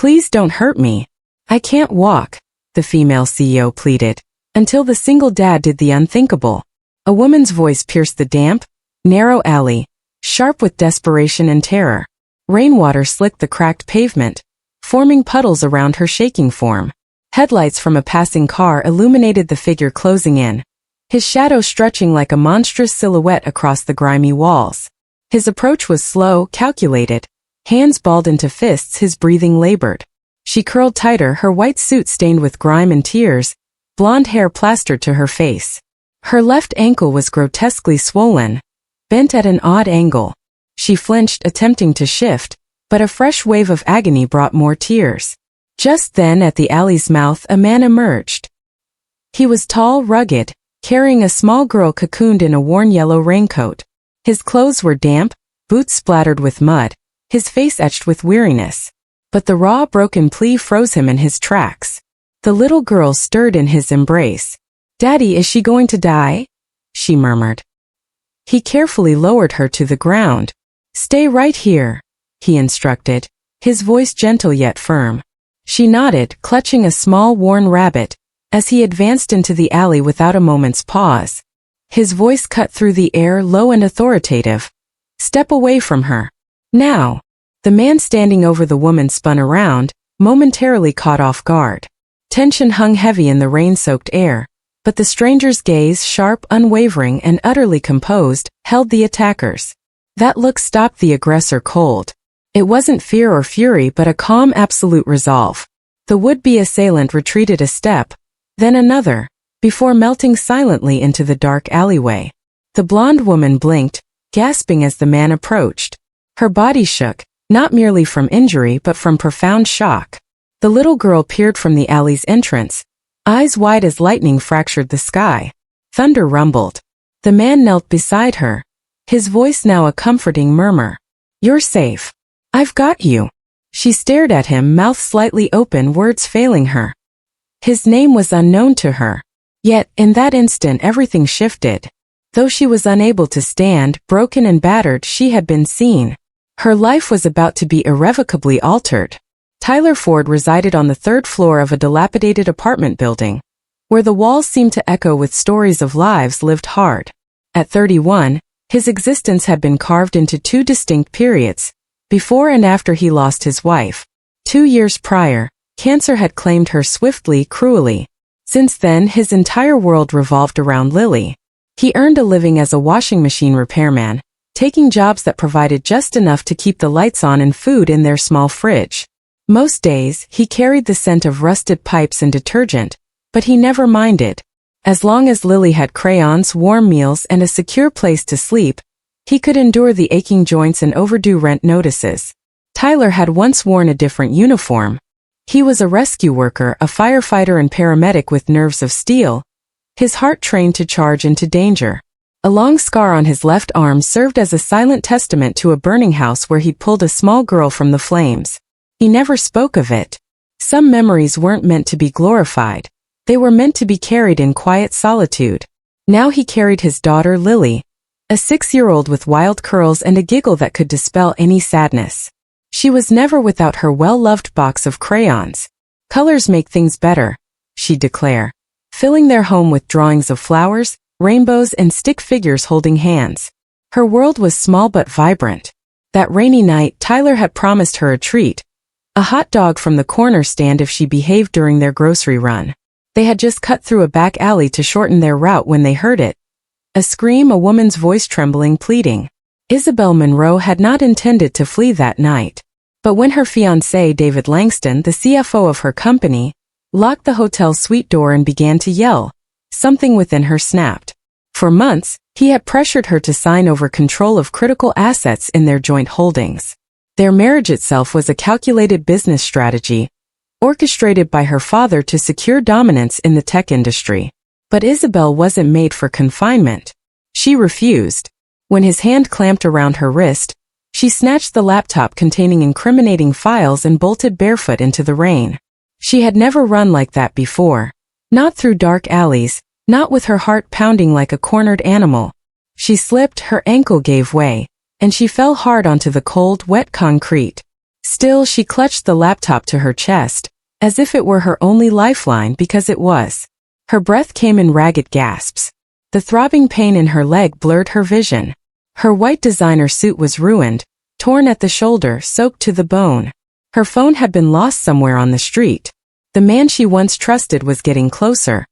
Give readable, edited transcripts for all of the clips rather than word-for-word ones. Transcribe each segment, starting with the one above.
Please don't hurt me. I can't walk, the female CEO pleaded, until the single dad did the unthinkable. A woman's voice pierced the damp, narrow alley, sharp with desperation and terror. Rainwater slicked the cracked pavement, forming puddles around her shaking form. Headlights from a passing car illuminated the figure closing in, his shadow stretching like a monstrous silhouette across the grimy walls. His approach was slow, calculated, hands balled into fists, his breathing labored. She curled tighter, her white suit stained with grime and tears, blonde hair plastered to her face. Her left ankle was grotesquely swollen, bent at an odd angle. She flinched, attempting to shift, but a fresh wave of agony brought more tears. Just then, at the alley's mouth, a man emerged. He was tall, rugged, carrying a small girl cocooned in a worn yellow raincoat. His clothes were damp, boots splattered with mud, his face etched with weariness. But the raw, broken plea froze him in his tracks. The little girl stirred in his embrace. "Daddy, is she going to die?" she murmured. He carefully lowered her to the ground. "Stay right here," he instructed, his voice gentle yet firm. She nodded, clutching a small worn rabbit, as he advanced into the alley without a moment's pause. His voice cut through the air, low and authoritative. "Step away from her. Now." The man standing over the woman spun around, momentarily caught off guard. Tension hung heavy in the rain-soaked air, but the stranger's gaze, sharp, unwavering, and utterly composed, held the attackers. That look stopped the aggressor cold. It wasn't fear or fury but a calm, absolute resolve. The would-be assailant retreated a step, then another, before melting silently into the dark alleyway. The blonde woman blinked, gasping as the man approached. Her body shook, not merely from injury but from profound shock. The little girl peered from the alley's entrance, eyes wide as lightning fractured the sky. Thunder rumbled. The man knelt beside her, his voice now a comforting murmur. "You're safe. I've got you." She stared at him, mouth slightly open, words failing her. His name was unknown to her. Yet, in that instant everything shifted. Though she was unable to stand, broken and battered, she had been seen. Her life was about to be irrevocably altered. Tyler Ford resided on the third floor of a dilapidated apartment building, where the walls seemed to echo with stories of lives lived hard. At 31, his existence had been carved into two distinct periods, before and after he lost his wife. 2 years prior, cancer had claimed her swiftly, cruelly. Since then, his entire world revolved around Lily. He earned a living as a washing machine repairman, taking jobs that provided just enough to keep the lights on and food in their small fridge. Most days, he carried the scent of rusted pipes and detergent, but he never minded. As long as Lily had crayons, warm meals, and a secure place to sleep, he could endure the aching joints and overdue rent notices. Tyler had once worn a different uniform. He was a rescue worker, a firefighter and paramedic with nerves of steel, his heart trained to charge into danger. A long scar on his left arm served as a silent testament to a burning house where he'd pulled a small girl from the flames. He never spoke of it. Some memories weren't meant to be glorified. They were meant to be carried in quiet solitude. Now he carried his daughter Lily, a 6-year-old with wild curls and a giggle that could dispel any sadness. She was never without her well-loved box of crayons. "Colors make things better," she'd declare, filling their home with drawings of flowers, rainbows, and stick figures holding hands. Her world was small but vibrant. That rainy night, Tyler had promised her a treat, a hot dog from the corner stand if she behaved during their grocery run. They had just cut through a back alley to shorten their route when they heard it. A scream, a woman's voice trembling, pleading. Isabel Monroe had not intended to flee that night. But when her fiancé, David Langston, the CFO of her company, locked the hotel suite door and began to yell, something within her snapped. For months, he had pressured her to sign over control of critical assets in their joint holdings. Their marriage itself was a calculated business strategy, orchestrated by her father to secure dominance in the tech industry. But Isabel wasn't made for confinement. She refused. When his hand clamped around her wrist, she snatched the laptop containing incriminating files and bolted barefoot into the rain. She had never run like that before. Not through dark alleys, not with her heart pounding like a cornered animal. She slipped, her ankle gave way, and she fell hard onto the cold, wet concrete. Still, she clutched the laptop to her chest, as if it were her only lifeline, because it was. Her breath came in ragged gasps. The throbbing pain in her leg blurred her vision. Her white designer suit was ruined, torn at the shoulder, soaked to the bone. Her phone had been lost somewhere on the street. The man she once trusted was getting closer.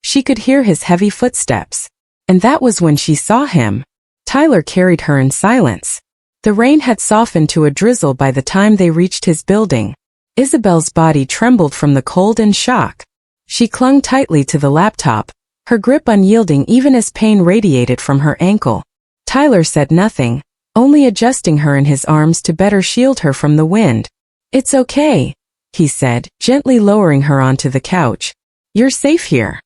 She could hear his heavy footsteps. And that was when she saw him. Tyler carried her in silence. The rain had softened to a drizzle by the time they reached his building. Isabel's body trembled from the cold and shock. She clung tightly to the laptop, her grip unyielding even as pain radiated from her ankle. Tyler said nothing, only adjusting her in his arms to better shield her from the wind. "It's okay," he said, gently lowering her onto the couch. "You're safe here."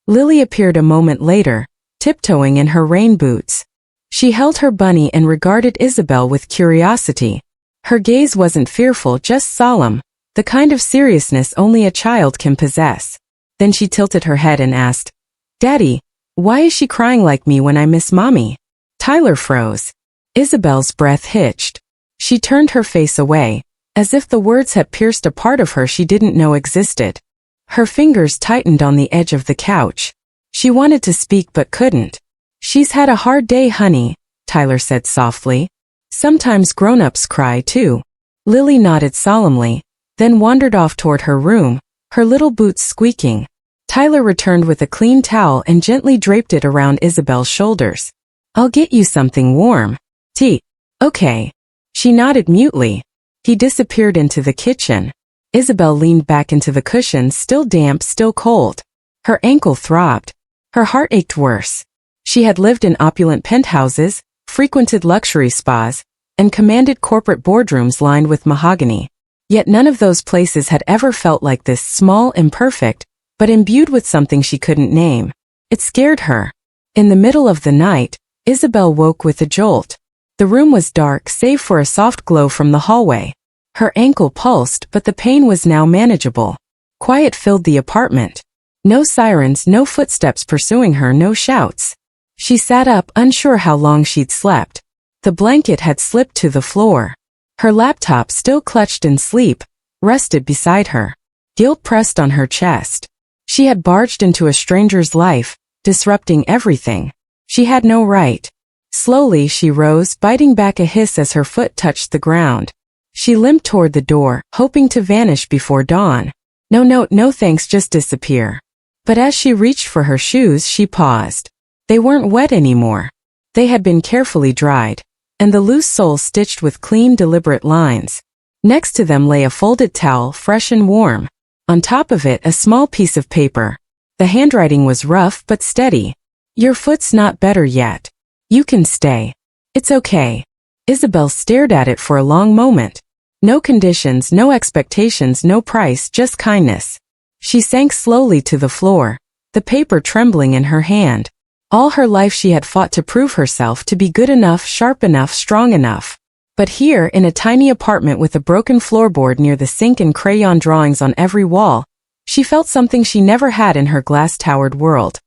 Lily appeared a moment later, tiptoeing in her rain boots. She held her bunny and regarded Isabel with curiosity. Her gaze wasn't fearful, just solemn, the kind of seriousness only a child can possess. Then she tilted her head and asked, "Daddy, why is she crying like me when I miss Mommy?" Tyler froze. Isabel's breath hitched. She turned her face away, as if the words had pierced a part of her she didn't know existed. Her fingers tightened on the edge of the couch. She wanted to speak but couldn't. "She's had a hard day, honey," Tyler said softly. "Sometimes grown-ups cry too." Lily nodded solemnly, then wandered off toward her room, her little boots squeaking. Tyler returned with a clean towel and gently draped it around Isabel's shoulders. "I'll get you something warm." "Tea." "Okay." She nodded mutely. He disappeared into the kitchen. Isabel leaned back into the cushions, still damp, still cold. Her ankle throbbed. Her heart ached worse. She had lived in opulent penthouses, frequented luxury spas, and commanded corporate boardrooms lined with mahogany. Yet none of those places had ever felt like this, small, imperfect, but imbued with something she couldn't name. It scared her. In the middle of the night, Isabel woke with a jolt. The room was dark save for a soft glow from the hallway. Her ankle pulsed, but the pain was now manageable. Quiet filled the apartment. No sirens, no footsteps pursuing her, no shouts. She sat up, unsure how long she'd slept. The blanket had slipped to the floor. Her laptop, still clutched in sleep, rested beside her. Guilt pressed on her chest. She had barged into a stranger's life, disrupting everything. She had no right. Slowly she rose, biting back a hiss as her foot touched the ground. She limped toward the door, hoping to vanish before dawn. No thanks, just disappear. But as she reached for her shoes, she paused. They weren't wet anymore. They had been carefully dried, and the loose sole stitched with clean, deliberate lines. Next to them lay a folded towel, fresh and warm. On top of it, a small piece of paper. The handwriting was rough but steady. "Your foot's not better yet. You can stay. It's okay." Isabel stared at it for a long moment. No conditions, no expectations, no price, just kindness. She sank slowly to the floor, the paper trembling in her hand. All her life she had fought to prove herself to be good enough, sharp enough, strong enough. But here, in a tiny apartment with a broken floorboard near the sink and crayon drawings on every wall, she felt something she never had in her glass-towered world.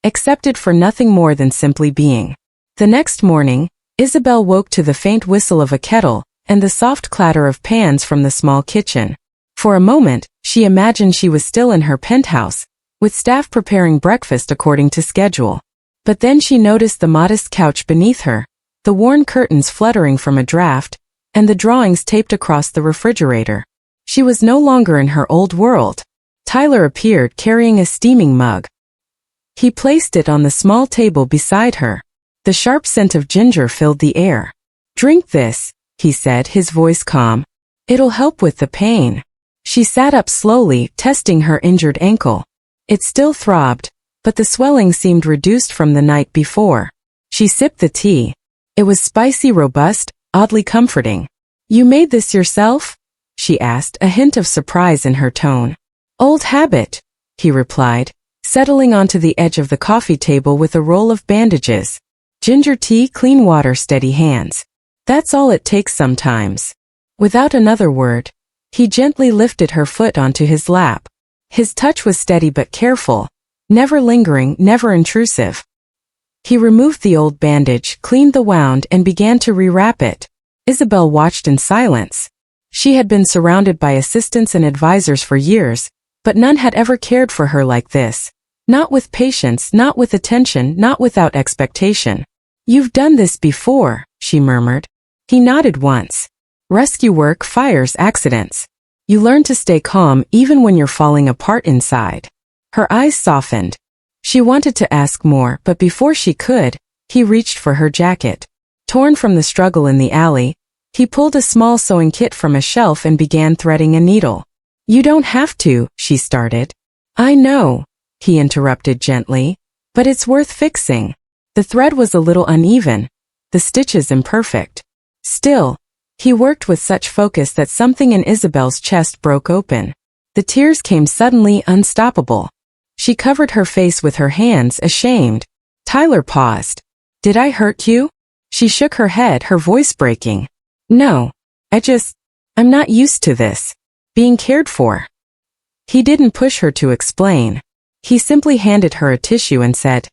Accepted for nothing more than simply being. The next morning, Isabel woke to the faint whistle of a kettle and the soft clatter of pans from the small kitchen. For a moment, she imagined she was still in her penthouse, with staff preparing breakfast according to schedule. But then she noticed the modest couch beneath her, the worn curtains fluttering from a draft, and the drawings taped across the refrigerator. She was no longer in her old world. Tyler appeared carrying a steaming mug. He placed it on the small table beside her. The sharp scent of ginger filled the air. "Drink this," he said, his voice calm. "It'll help with the pain." She sat up slowly, testing her injured ankle. It still throbbed, but the swelling seemed reduced from the night before. She sipped the tea. It was spicy, robust, oddly comforting. "You made this yourself?" she asked, a hint of surprise in her tone. "Old habit," he replied, settling onto the edge of the coffee table with a roll of bandages. "Ginger tea, clean water, steady hands. That's all it takes sometimes." Without another word, he gently lifted her foot onto his lap. His touch was steady but careful, never lingering, never intrusive. He removed the old bandage, cleaned the wound, and began to rewrap it. Isabel watched in silence. She had been surrounded by assistants and advisors for years, but none had ever cared for her like this. Not with patience, not with attention, not without expectation. "You've done this before," she murmured. He nodded once. "Rescue work, fires, accidents. You learn to stay calm even when you're falling apart inside." Her eyes softened. She wanted to ask more, but before she could, he reached for her jacket. Torn from the struggle in the alley, he pulled a small sewing kit from a shelf and began threading a needle. "You don't have to," she started. "I know," he interrupted gently, "but it's worth fixing." The thread was a little uneven, the stitches imperfect. Still, he worked with such focus that something in Isabel's chest broke open. The tears came suddenly, unstoppable. She covered her face with her hands, ashamed. Tyler paused. "Did I hurt you?" She shook her head, her voice breaking. "No. I'm not used to this. Being cared for." He didn't push her to explain. He simply handed her a tissue and said,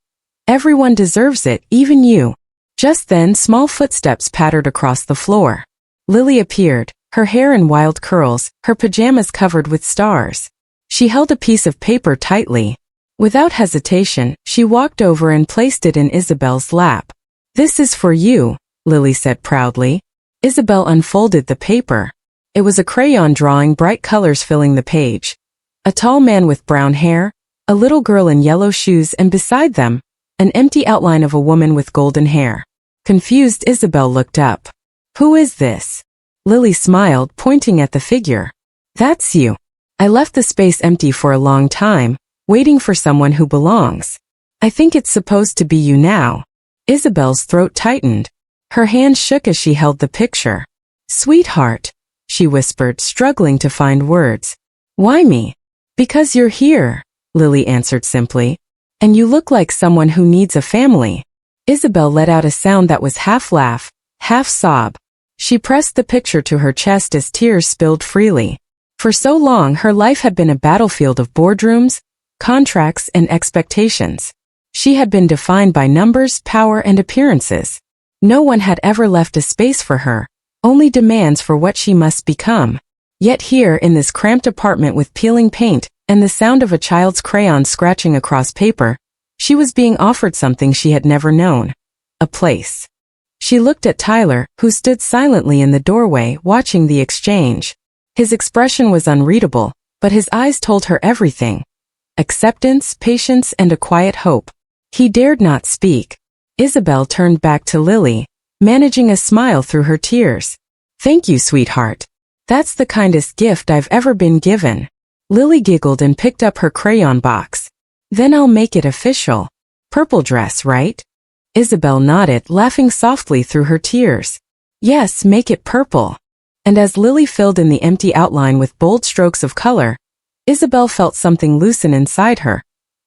"Everyone deserves it, even you." Just then, small footsteps pattered across the floor. Lily appeared, her hair in wild curls, her pajamas covered with stars. She held a piece of paper tightly. Without hesitation, she walked over and placed it in Isabel's lap. "This is for you," Lily said proudly. Isabel unfolded the paper. It was a crayon drawing, bright colors filling the page. A tall man with brown hair, a little girl in yellow shoes, and beside them, an empty outline of a woman with golden hair. Confused, Isabel looked up. "Who is this?" Lily smiled, pointing at the figure. "That's you. I left the space empty for a long time, waiting for someone who belongs. I think it's supposed to be you now." Isabel's throat tightened. Her hand shook as she held the picture. "Sweetheart," she whispered, struggling to find words. "Why me?" "Because you're here," Lily answered simply. "And you look like someone who needs a family." Isabel let out a sound that was half laugh, half sob. She pressed the picture to her chest as tears spilled freely. For so long, her life had been a battlefield of boardrooms, contracts, and expectations. She had been defined by numbers, power, and appearances. No one had ever left a space for her, only demands for what she must become. Yet here, in this cramped apartment with peeling paint and the sound of a child's crayon scratching across paper, she was being offered something she had never known. A place. She looked at Tyler, who stood silently in the doorway, watching the exchange. His expression was unreadable, but his eyes told her everything. Acceptance, patience, and a quiet hope. He dared not speak. Isabel turned back to Lily, managing a smile through her tears. "Thank you, sweetheart. That's the kindest gift I've ever been given." Lily giggled and picked up her crayon box. "Then I'll make it official. Purple dress, right?" Isabel nodded, laughing softly through her tears. "Yes, make it purple." And as Lily filled in the empty outline with bold strokes of color, Isabel felt something loosen inside her.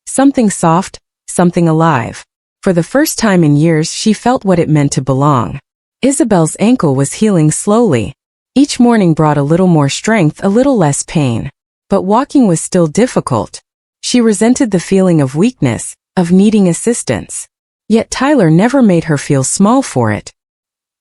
Something soft, something alive. For the first time in years, she felt what it meant to belong. Isabel's ankle was healing slowly. Each morning brought a little more strength, a little less pain. But walking was still difficult. She resented the feeling of weakness, of needing assistance. Yet Tyler never made her feel small for it.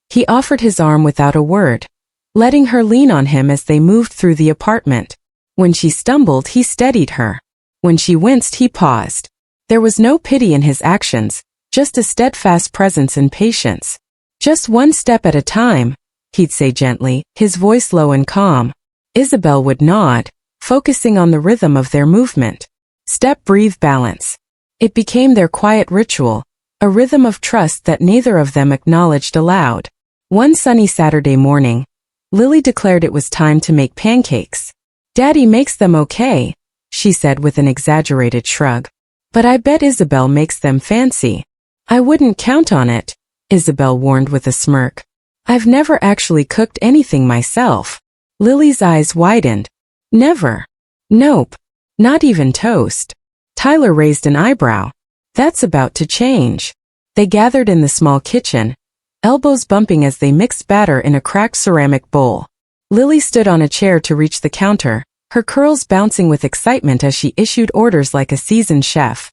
He offered his arm without a word, letting her lean on him as they moved through the apartment. When she stumbled, he steadied her. When she winced, he paused. There was no pity in his actions, just a steadfast presence and patience. "Just one step at a time," he'd say gently, his voice low and calm. Isabel would nod, focusing on the rhythm of their movement. Step, breathe, balance. It became their quiet ritual, a rhythm of trust that neither of them acknowledged aloud. One sunny Saturday morning, Lily declared it was time to make pancakes. "Daddy makes them okay," she said with an exaggerated shrug. "But I bet Isabel makes them fancy." "I wouldn't count on it," Isabel warned with a smirk. "I've never actually cooked anything myself." Lily's eyes widened. "Never?" "Nope. Not even toast." Tyler raised an eyebrow. "That's about to change." They gathered in the small kitchen, elbows bumping as they mixed batter in a cracked ceramic bowl. Lily stood on a chair to reach the counter, her curls bouncing with excitement as she issued orders like a seasoned chef.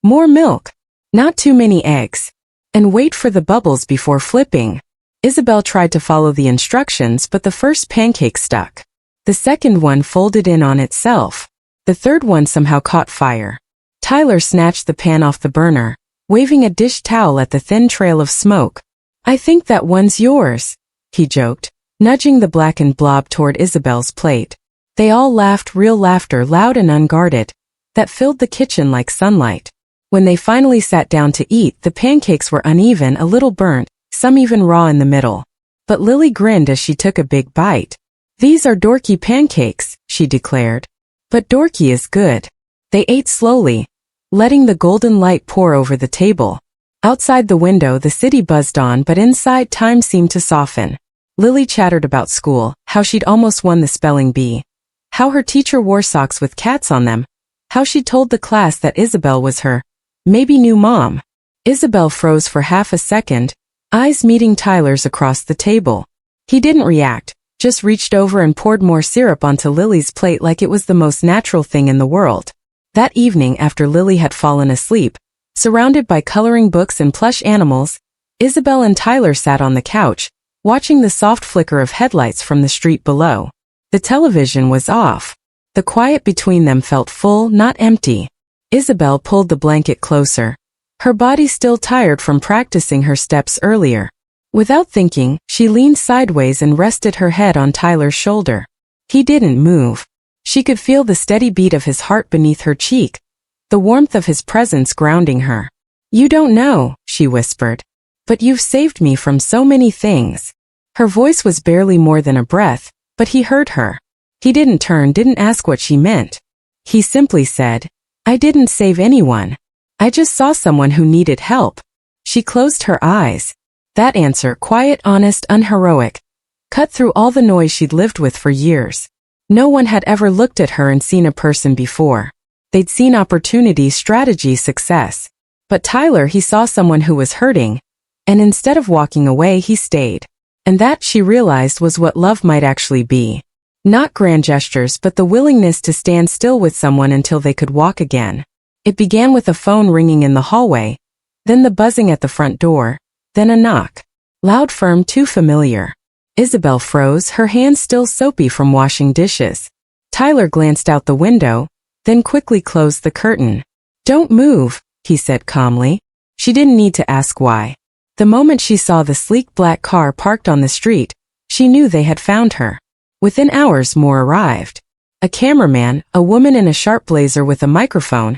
"More milk. Not too many eggs. And wait for the bubbles before flipping." Isabel tried to follow the instructions, but the first pancake stuck. The second one folded in on itself. The third one somehow caught fire. Tyler snatched the pan off the burner, waving a dish towel at the thin trail of smoke. "I think that one's yours," he joked, nudging the blackened blob toward Isabel's plate. They all laughed, real laughter, loud and unguarded, that filled the kitchen like sunlight. When they finally sat down to eat, the pancakes were uneven, a little burnt, some even raw in the middle. But Lily grinned as she took a big bite. "These are dorky pancakes," she declared. "But dorky is good." They ate slowly, letting the golden light pour over the table. Outside the window the city buzzed on, but inside time seemed to soften. Lily chattered about school, how she'd almost won the spelling bee, how her teacher wore socks with cats on them, how she'd told the class that Isabel was her, maybe new mom. Isabel froze for half a second, eyes meeting Tyler's across the table. He didn't react, just reached over and poured more syrup onto Lily's plate like it was the most natural thing in the world. That evening, after Lily had fallen asleep, surrounded by coloring books and plush animals, Isabel and Tyler sat on the couch, watching the soft flicker of headlights from the street below. The television was off. The quiet between them felt full, not empty. Isabel pulled the blanket closer, her body still tired from practicing her steps earlier. Without thinking, she leaned sideways and rested her head on Tyler's shoulder. He didn't move. She could feel the steady beat of his heart beneath her cheek, the warmth of his presence grounding her. "You don't know," she whispered, "but you've saved me from so many things." Her voice was barely more than a breath, but he heard her. He didn't turn, didn't ask what she meant. He simply said, "I didn't save anyone. I just saw someone who needed help." She closed her eyes. That answer, quiet, honest, unheroic, cut through all the noise she'd lived with for years. No one had ever looked at her and seen a person before. They'd seen opportunity, strategy, success. But Tyler, he saw someone who was hurting, and instead of walking away, he stayed. And that, she realized, was what love might actually be. Not grand gestures, but the willingness to stand still with someone until they could walk again. It began with a phone ringing in the hallway, then the buzzing at the front door, then a knock. Loud, firm, too familiar. Isabel froze, her hands still soapy from washing dishes. Tyler glanced out the window, then quickly closed the curtain. "Don't move," he said calmly. She didn't need to ask why. The moment she saw the sleek black car parked on the street, she knew they had found her. Within hours more arrived. A cameraman, a woman in a sharp blazer with a microphone,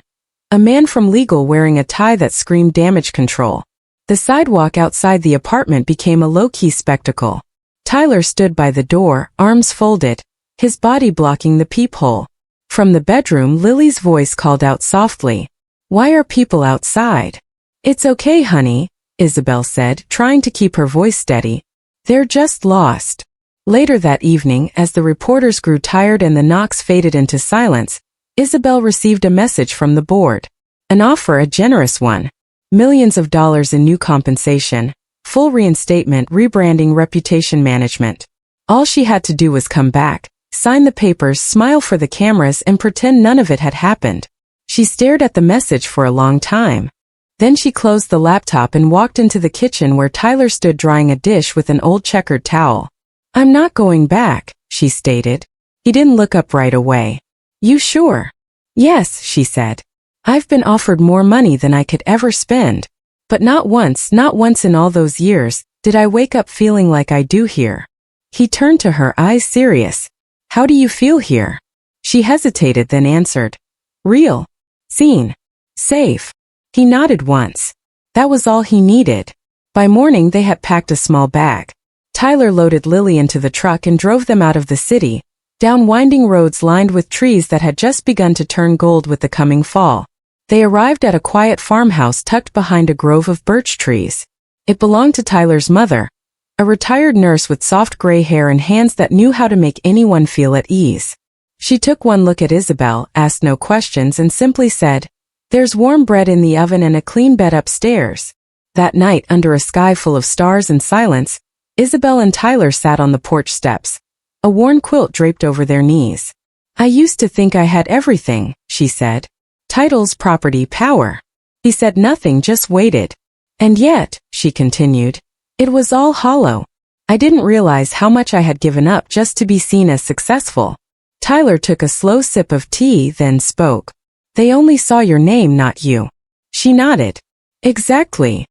a man from legal wearing a tie that screamed damage control. The sidewalk outside the apartment became a low-key spectacle. Tyler stood by the door, arms folded, his body blocking the peephole. From the bedroom, Lily's voice called out softly, "Why are people outside?" "It's okay, honey," Isabel said, trying to keep her voice steady. "They're just lost." Later that evening, as the reporters grew tired and the knocks faded into silence, Isabel received a message from the board. An offer, a generous one. Millions of dollars in new compensation, full reinstatement, rebranding, reputation management. All she had to do was come back, sign the papers, smile for the cameras, and pretend none of it had happened. She stared at the message for a long time. Then she closed the laptop and walked into the kitchen where Tyler stood drying a dish with an old checkered towel. "I'm not going back," she stated. He didn't look up right away. "You sure?" "Yes," she said. "I've been offered more money than I could ever spend. But not once in all those years, did I wake up feeling like I do here." He turned to her, eyes serious. "How do you feel here?" She hesitated, then answered, "Real. Seen. Safe." He nodded once. That was all he needed. By morning they had packed a small bag. Tyler loaded Lily into the truck and drove them out of the city, down winding roads lined with trees that had just begun to turn gold with the coming fall. They arrived at a quiet farmhouse tucked behind a grove of birch trees. It belonged to Tyler's mother, a retired nurse with soft gray hair and hands that knew how to make anyone feel at ease. She took one look at Isabel, asked no questions, and simply said, "There's warm bread in the oven and a clean bed upstairs." That night, under a sky full of stars and silence, Isabel and Tyler sat on the porch steps, a worn quilt draped over their knees. "I used to think I had everything," she said. "Titles, property, power." He said nothing, just waited. "And yet," she continued, "it was all hollow. I didn't realize how much I had given up just to be seen as successful. Tyler took a slow sip of tea, then spoke. They only saw your name, not you. She nodded. Exactly.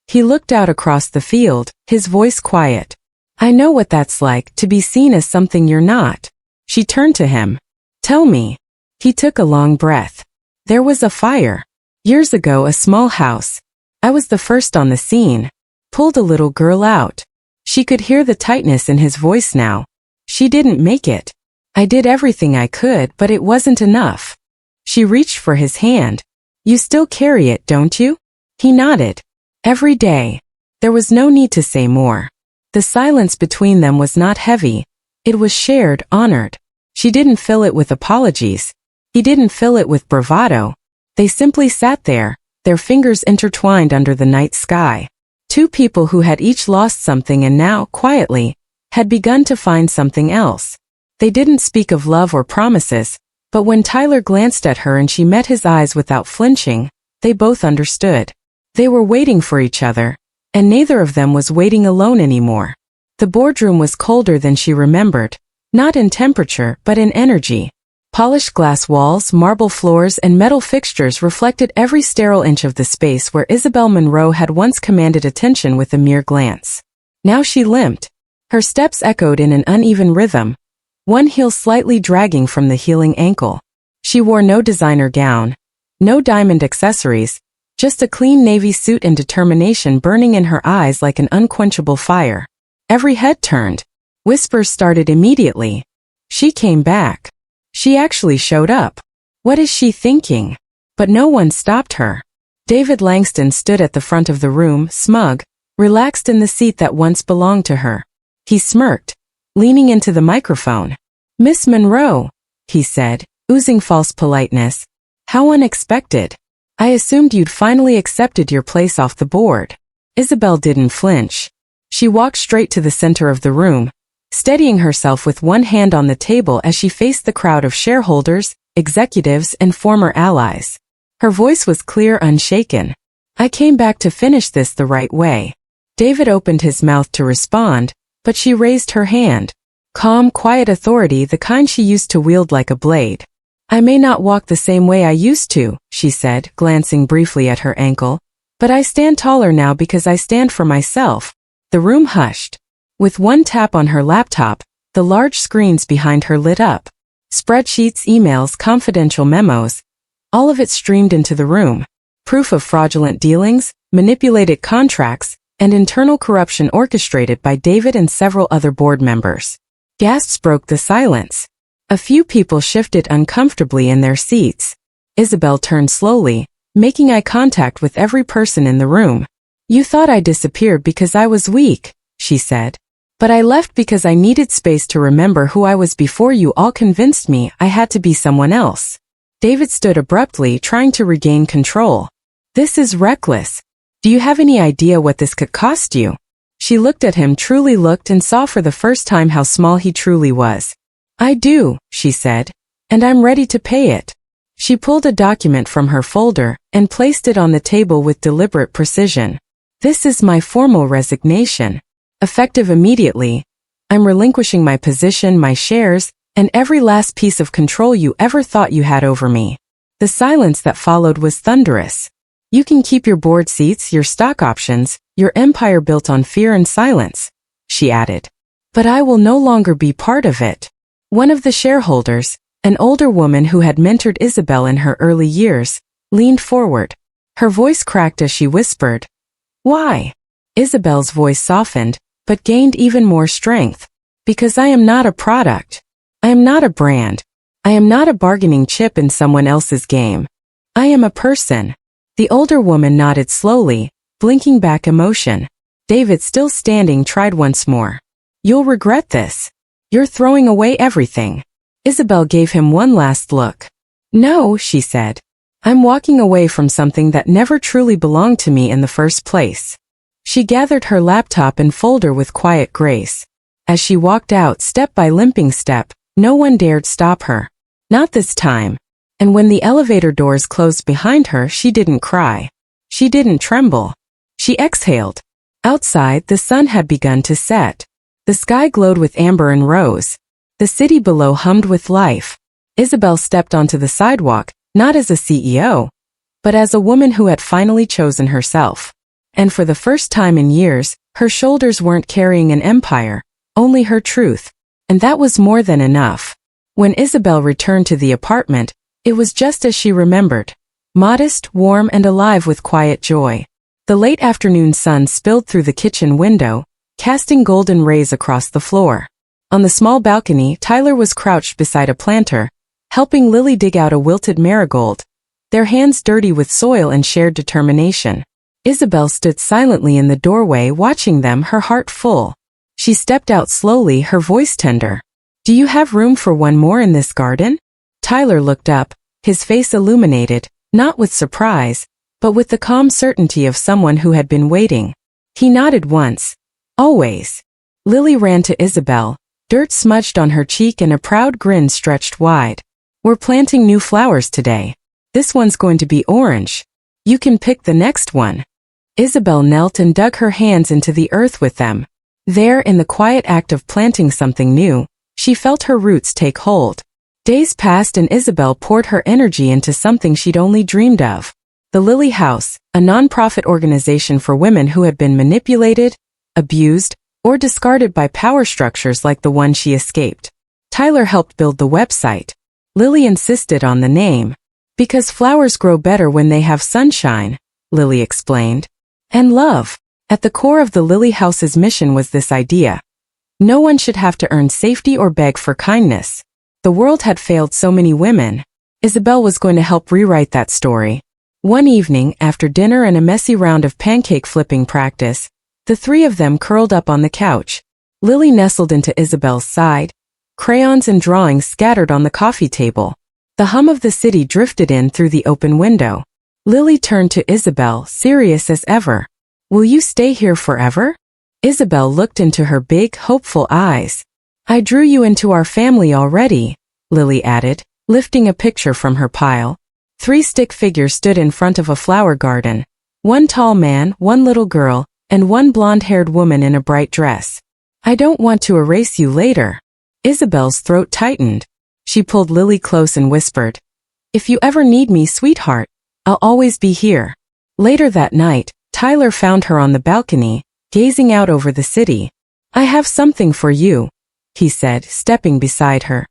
He looked out across the field, his voice quiet. I know what that's like, to be seen as something you're not. She turned to him. Tell me. He took a long breath. There was a fire. Years ago, a small house. I was the first on the scene. Pulled a little girl out. She could hear the tightness in his voice now. She didn't make it. I did everything I could, but it wasn't enough. She reached for his hand. You still carry it, don't you? He nodded. Every day. There was no need to say more. The silence between them was not heavy. It was shared, honored. She didn't fill it with apologies. He didn't fill it with bravado. They simply sat there, their fingers intertwined under the night sky. Two people who had each lost something and now, quietly, had begun to find something else. They didn't speak of love or promises, but when Tyler glanced at her and she met his eyes without flinching, they both understood. They were waiting for each other, and neither of them was waiting alone anymore. The boardroom was colder than she remembered, not in temperature but in energy. Polished glass walls, marble floors, and metal fixtures reflected every sterile inch of the space where Isabel Monroe had once commanded attention with a mere glance. Now she limped. Her steps echoed in an uneven rhythm, one heel slightly dragging from the healing ankle. She wore no designer gown, no diamond accessories, just a clean navy suit and determination burning in her eyes like an unquenchable fire. Every head turned. Whispers started immediately. She came back. She actually showed up. What is she thinking? But no one stopped her. David Langston stood at the front of the room, smug, relaxed in the seat that once belonged to her. He smirked, leaning into the microphone. Miss Monroe, he said, oozing false politeness. How unexpected. I assumed you'd finally accepted your place off the board. Isabel didn't flinch. She walked straight to the center of the room, steadying herself with one hand on the table as she faced the crowd of shareholders, executives, and former allies. Her voice was clear, unshaken. I came back to finish this the right way. David opened his mouth to respond, but she raised her hand. Calm, quiet authority, the kind she used to wield like a blade. I may not walk the same way I used to, she said, glancing briefly at her ankle, but I stand taller now because I stand for myself. The room hushed. With one tap on her laptop, the large screens behind her lit up. Spreadsheets, emails, confidential memos, all of it streamed into the room. Proof of fraudulent dealings, manipulated contracts, and internal corruption orchestrated by David and several other board members. Gasps broke the silence. A few people shifted uncomfortably in their seats. Isabel turned slowly, making eye contact with every person in the room. You thought I disappeared because I was weak, she said. But I left because I needed space to remember who I was before you all convinced me I had to be someone else. David stood abruptly, trying to regain control. This is reckless. Do you have any idea what this could cost you? She looked at him, truly looked, and saw for the first time how small he truly was. I do, she said, and I'm ready to pay it. She pulled a document from her folder and placed it on the table with deliberate precision. This is my formal resignation. Effective immediately. I'm relinquishing my position, my shares, and every last piece of control you ever thought you had over me. The silence that followed was thunderous. You can keep your board seats, your stock options, your empire built on fear and silence, she added. But I will no longer be part of it. One of the shareholders, an older woman who had mentored Isabel in her early years, leaned forward. Her voice cracked as she whispered, Why? Isabel's voice softened, but gained even more strength. Because I am not a product. I am not a brand. I am not a bargaining chip in someone else's game. I am a person. The older woman nodded slowly, blinking back emotion. David, still standing, tried once more. You'll regret this. You're throwing away everything. Isabel gave him one last look. No, she said. I'm walking away from something that never truly belonged to me in the first place. She gathered her laptop and folder with quiet grace. As she walked out, step by limping step, no one dared stop her. Not this time. And when the elevator doors closed behind her, she didn't cry. She didn't tremble. She exhaled. Outside, the sun had begun to set. The sky glowed with amber and rose. The city below hummed with life. Isabel stepped onto the sidewalk, not as a CEO, but as a woman who had finally chosen herself. And for the first time in years, her shoulders weren't carrying an empire, only her truth. And that was more than enough. When Isabel returned to the apartment, it was just as she remembered. Modest, warm, and alive with quiet joy. The late afternoon sun spilled through the kitchen window, casting golden rays across the floor. On the small balcony, Tyler was crouched beside a planter, helping Lily dig out a wilted marigold, their hands dirty with soil and shared determination. Isabel stood silently in the doorway watching them, her heart full. She stepped out slowly, her voice tender. "Do you have room for one more in this garden?" Tyler looked up, his face illuminated, not with surprise, but with the calm certainty of someone who had been waiting. He nodded once. "Always." Lily ran to Isabel, dirt smudged on her cheek and a proud grin stretched wide. "We're planting new flowers today. This one's going to be orange. You can pick the next one." Isabel knelt and dug her hands into the earth with them. There, in the quiet act of planting something new, she felt her roots take hold. Days passed and Isabel poured her energy into something she'd only dreamed of. The Lily House, a non-profit organization for women who had been manipulated, abused, or discarded by power structures like the one she escaped. Tyler helped build the website. Lily insisted on the name. "Because flowers grow better when they have sunshine," Lily explained. "And love." At the core of the Lily House's mission was this idea. No one should have to earn safety or beg for kindness. The world had failed so many women. Isabel was going to help rewrite that story. One evening, after dinner and a messy round of pancake flipping practice, the three of them curled up on the couch. Lily nestled into Isabel's side, crayons and drawings scattered on the coffee table. The hum of the city drifted in through the open window. Lily turned to Isabel, serious as ever. "Will you stay here forever?" Isabel looked into her big, hopeful eyes. "I drew you into our family already," Lily added, lifting a picture from her pile. 3 stick figures stood in front of a flower garden. 1 tall man, 1 little girl, and 1 blonde-haired woman in a bright dress. "I don't want to erase you later." Isabel's throat tightened. She pulled Lily close and whispered, "If you ever need me, sweetheart, I'll always be here." Later that night, Tyler found her on the balcony, gazing out over the city. "I have something for you," he said, stepping beside her.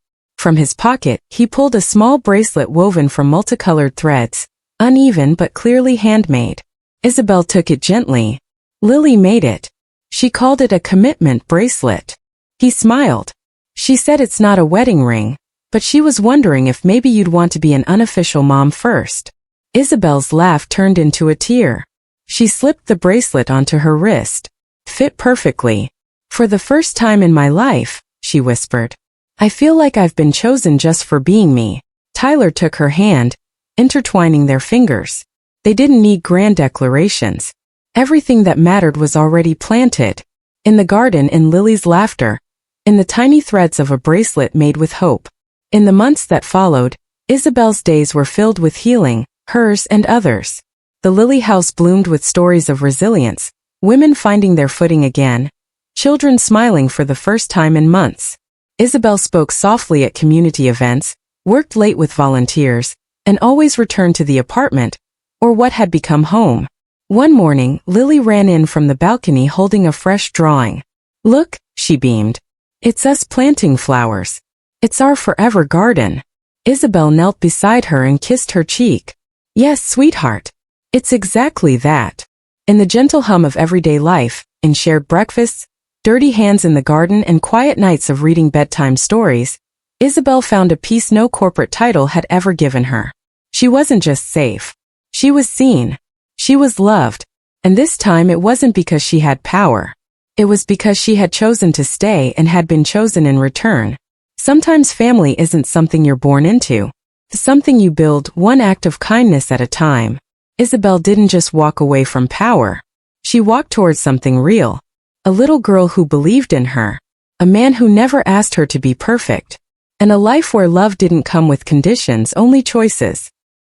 From his pocket, he pulled a small bracelet woven from multicolored threads, uneven but clearly handmade. Isabel took it gently. "Lily made it. She called it a commitment bracelet." He smiled. "She said it's not a wedding ring, but she was wondering if maybe you'd want to be an unofficial mom first." Isabel's laugh turned into a tear. She slipped the bracelet onto her wrist. "Fit perfectly. For the first time in my life," she whispered. "I feel like I've been chosen just for being me." Tyler took her hand, intertwining their fingers. They didn't need grand declarations. Everything that mattered was already planted. In the garden, in Lily's laughter, in the tiny threads of a bracelet made with hope. In the months that followed, Isabel's days were filled with healing, hers and others. The Lily House bloomed with stories of resilience, women finding their footing again, children smiling for the first time in months. Isabel spoke softly at community events, worked late with volunteers, and always returned to the apartment, or what had become home. One morning, Lily ran in from the balcony holding a fresh drawing. "Look," she beamed. "It's us planting flowers. It's our forever garden." Isabel knelt beside her and kissed her cheek. "Yes, sweetheart. It's exactly that." In the gentle hum of everyday life, in shared breakfasts, dirty hands in the garden and quiet nights of reading bedtime stories, Isabel found a peace no corporate title had ever given her. She wasn't just safe. She was seen. She was loved. And this time it wasn't because she had power. It was because she had chosen to stay and had been chosen in return. Sometimes family isn't something you're born into. It's something you build, one act of kindness at a time. Isabel didn't just walk away from power. She walked towards something real. A little girl who believed in her. A man who never asked her to be perfect. And a life where love didn't come with conditions, only choices.